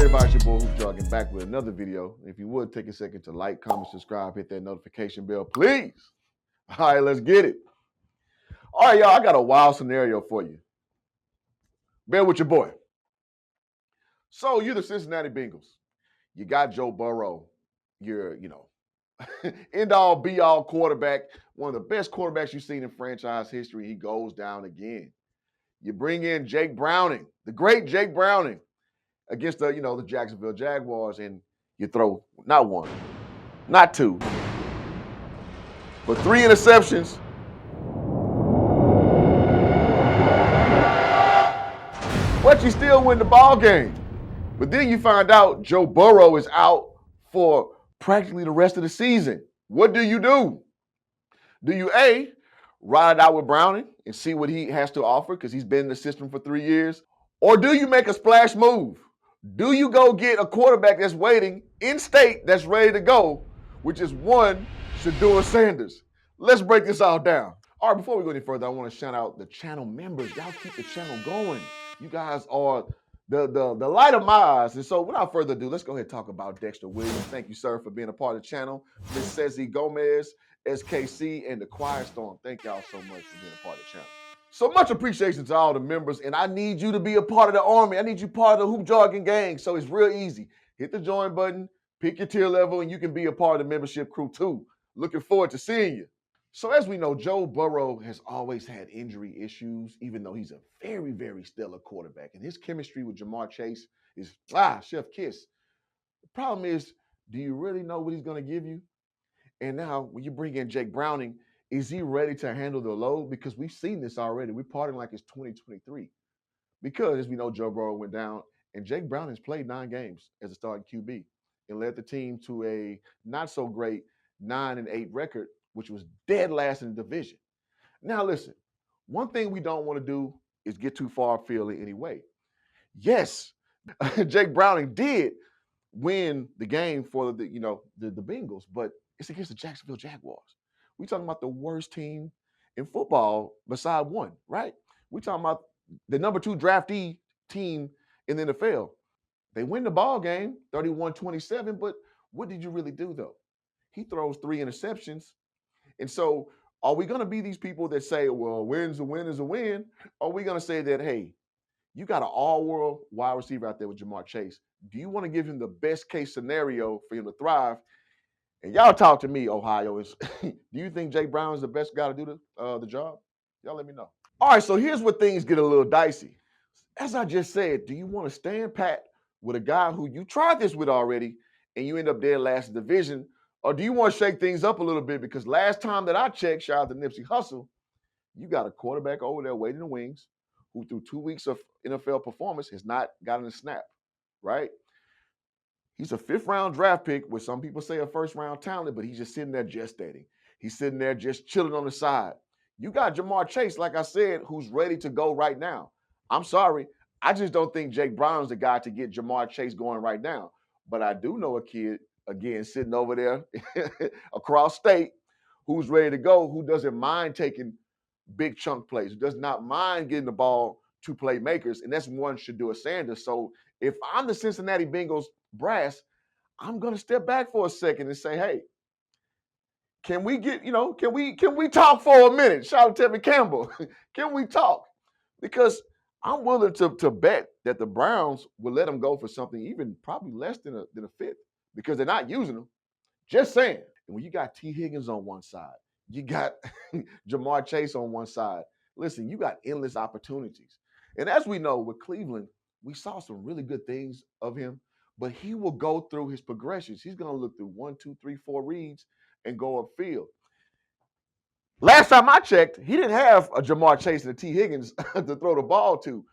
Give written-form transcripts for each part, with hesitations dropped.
everybody? It's your boy Hoop Jogging back with another video. If you would take a second to like, comment, subscribe, hit that notification bell, please. All right, let's get it. All right, y'all, I got a wild scenario for you. Bear with your boy. So you're the Cincinnati Bengals. You got Joe Burrow. You're, end-all, be-all quarterback. One of the best quarterbacks you've seen in franchise history. He goes down again. You bring in Jake Browning, the great Jake Browning, against the Jacksonville Jaguars, and you throw not one, not two, but 3 interceptions. But you still win the ball game. But then you find out Joe Burrow is out for practically the rest of the season. What do? Do you A, ride it out with Browning and see what he has to offer because he's been in the system for 3 years? Or do you make a splash move? Do you go get a quarterback that's waiting in state that's ready to go, which is one Shedeur Sanders? Let's break this all down. All right, before we go any further, I want to shout out the channel members. Y'all keep the channel going. You guys are the light of my eyes. And so without further ado, let's go ahead and talk about Dexter Williams. Thank you, sir, for being a part of the channel. Miss Ceci Gomez, SKC, and the Quiet Storm. Thank y'all so much for being a part of the channel. So much appreciation to all the members, and I need you to be a part of the army. I need you part of the Hoop Jogging gang. So it's real easy. Hit the join button, pick your tier level, and you can be a part of the membership crew too. Looking forward to seeing you. So as we know, Joe Burrow has always had injury issues, even though he's a very, very stellar quarterback. And his chemistry with Jamar Chase is, chef kiss. The problem is, do you really know what he's going to give you? And now when you bring in Jake Browning, is he ready to handle the load? Because we've seen this already. We're partying like it's 2023. Because as we know, Joe Burrow went down, and Jake Browning's played 9 games as a starting QB and led the team to a not so great 9-8 record, which was dead last in the division. Now, listen, one thing we don't want to do is get too far afield in any way. Yes, Jake Browning did win the game for the Bengals, but it's against the Jacksonville Jaguars. We're talking about the worst team in football beside one, right? We're talking about the number 2 draftee team in the NFL. They win the ball game, 31-27, but what did you really do, though? He throws 3 interceptions. And so are we going to be these people that say, well, a win's a win is a win? Or are we going to say that, hey, you got an all-world wide receiver out there with Jamar Chase. Do you want to give him the best case scenario for him to thrive? And y'all talk to me, Ohioans. Do you think Jake Brown is the best guy to do the job? Y'all let me know. All right, so here's where things get a little dicey. As I just said, do you want to stand pat with a guy who you tried this with already and you end up dead last in the division? Or do you want to shake things up a little bit? Because last time that I checked, shout out to Nipsey Hussle, you got a quarterback over there waiting in the wings who through 2 weeks of NFL performance has not gotten a snap, right? He's a 5th-round draft pick, which some people say a first-round talent, but he's just sitting there gestating. He's sitting there just chilling on the side. You got Jamar Chase, like I said, who's ready to go right now. I'm sorry. I just don't think Jake Brown's the guy to get Jamar Chase going right now. But I do know a kid, again, sitting over there across state who's ready to go, who doesn't mind taking big chunk plays, who does not mind getting the ball to playmakers, and that's one Shedeur Sanders. So if I'm the Cincinnati Bengals brass, I'm going to step back for a second and say, hey, can we get, can we talk for a minute? Shout out to Tevin Campbell. Can we talk? Because I'm willing to bet that the Browns will let him go for something even probably less than a 5th because they're not using him. Just saying. And when you got T. Higgins on one side, you got Jamar Chase on one side, listen, you got endless opportunities. And as we know, with Cleveland, we saw some really good things of him, but he will go through his progressions. He's going to look through 1, 2, 3, 4 reads and go upfield. Last time I checked, he didn't have a Jamar Chase and a T. Higgins to throw the ball to.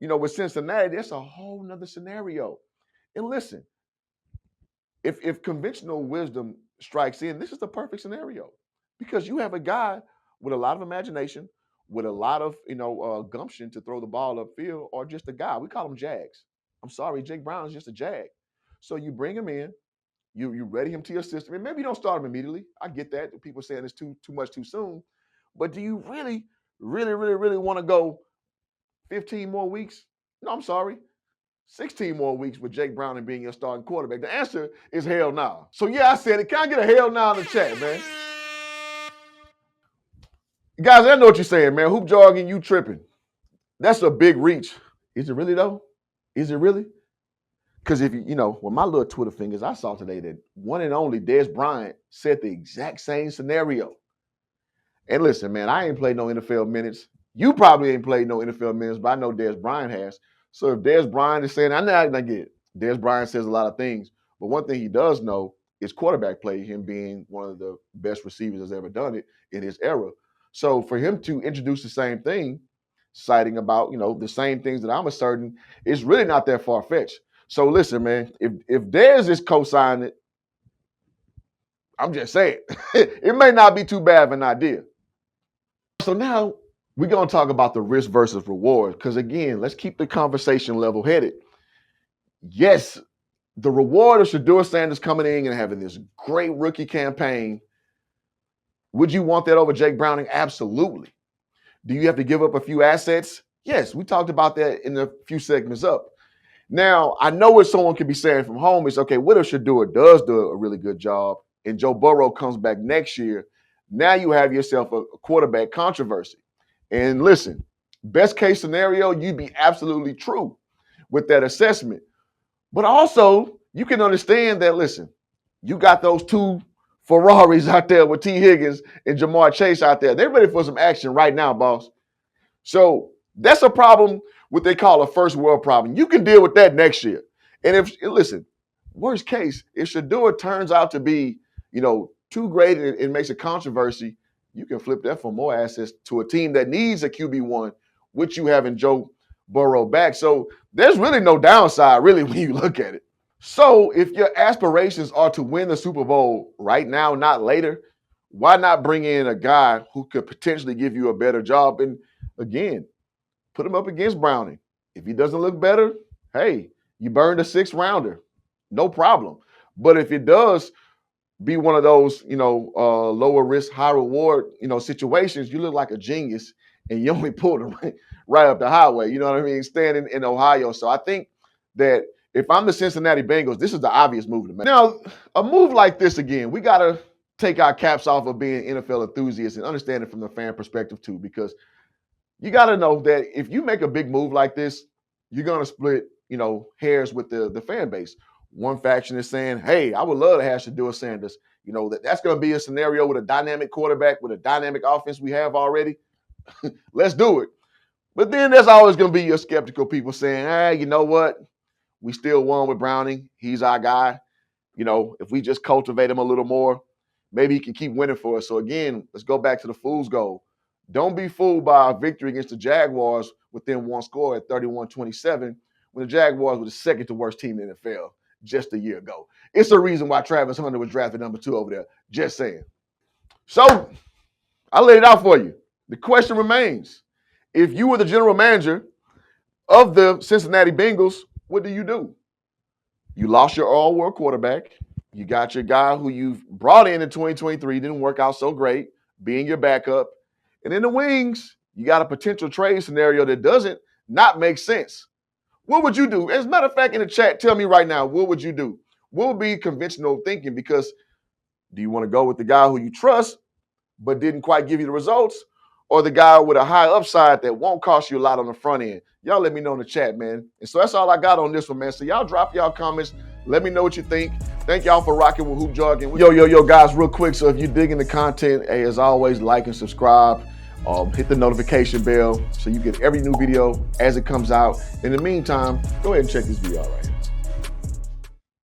With Cincinnati, that's a whole nother scenario. And listen, if conventional wisdom strikes in, this is the perfect scenario because you have a guy with a lot of imagination, with a lot of gumption to throw the ball upfield, or just a guy. We call them Jags. I'm sorry, Jake Brown is just a Jag. So you bring him in, you ready him to your system, and maybe you don't start him immediately. I get that. People saying it's too much too soon, but do you really want to go 15 more weeks? No, I'm sorry. 16 more weeks with Jake Browning being your starting quarterback? The answer is hell no. Nah. So yeah, I said it. Can I get a hell no in the chat, man? Guys, I know what you're saying, man. Hoop jogging, you tripping. That's a big reach. Is it really though? Is it really? Because if you know, with my little Twitter fingers, I saw today that one and only Dez Bryant said the exact same scenario. And listen, man, I ain't played no NFL minutes. You probably ain't played no NFL minutes, but I know Dez Bryant has. So if Dez Bryant is saying, I get it. Dez Bryant says a lot of things, but one thing he does know is quarterback play, him being one of the best receivers that's ever done it in his era. So for him to introduce the same thing, citing about, the same things that I'm asserting, it's really not that far-fetched. So listen, man, if Dez is co-signing it, I'm just saying, it may not be too bad of an idea. So now we're going to talk about the risk versus reward, because again, let's keep the conversation level-headed. Yes, the reward of Shedeur Sanders coming in and having this great rookie campaign, would you want that over Jake Browning? Absolutely. Do you have to give up a few assets? Yes, we talked about that in a few segments up. Now, I know what someone could be saying from home is, okay, what if Shedeur does do a really good job and Joe Burrow comes back next year? Now you have yourself a quarterback controversy. And listen, best case scenario, you'd be absolutely true with that assessment. But also, you can understand that, listen, you got those two Ferraris out there with T. Higgins and Jamar Chase out there. They're ready for some action right now, boss. So that's a problem, what they call a first world problem. You can deal with that next year. And listen, worst case, if Shedeur turns out to be, too great and makes a controversy, you can flip that for more assets to a team that needs a QB1, which you have in Joe Burrow back. So there's really no downside, really, when you look at it. So if your aspirations are to win the Super Bowl right now, not later, why not bring in a guy who could potentially give you a better job? And again, put him up against Browning. If he doesn't look better, hey, you burned a 6th rounder. No problem. But if it does be one of those, lower risk, high reward, situations, you look like a genius and you only pulled him right up the highway. You know what I mean? Staying in Ohio. So I think that if I'm the Cincinnati Bengals, this is the obvious move to make. Now, a move like this, again, we got to take our caps off of being NFL enthusiasts and understand it from the fan perspective too, because you got to know that if you make a big move like this, you're going to split, hairs with the fan base. One faction is saying, hey, I would love to have Shedeur Sanders. That's going to be a scenario with a dynamic quarterback, with a dynamic offense we have already. Let's do it. But then there's always going to be your skeptical people saying, hey, you know what? We still won with Browning. He's our guy. If we just cultivate him a little more, maybe he can keep winning for us. So again, let's go back to the fool's gold. Don't be fooled by a victory against the Jaguars within one score at 31-27 when the Jaguars were the second to worst team in the NFL just a year ago. It's a reason why Travis Hunter was drafted number 2 over there. Just saying. So I laid it out for you. The question remains, if you were the general manager of the Cincinnati Bengals, what do? You lost your all-world quarterback. You got your guy who you've brought in 2023, didn't work out so great, being your backup. And in the wings, you got a potential trade scenario that doesn't not make sense. What would you do? As a matter of fact, in the chat, tell me right now, what would you do? What would be conventional thinking? Because do you want to go with the guy who you trust but didn't quite give you the results, or the guy with a high upside that won't cost you a lot on the front end? Y'all let me know in the chat, man. And so that's all I got on this one, man. So y'all drop y'all comments. Let me know what you think. Thank y'all for rocking with Hoop Jargon. Yo, guys, real quick. So if you're digging the content, hey, as always, like and subscribe. Hit the notification bell so you get every new video as it comes out. In the meantime, go ahead and check this video out right here.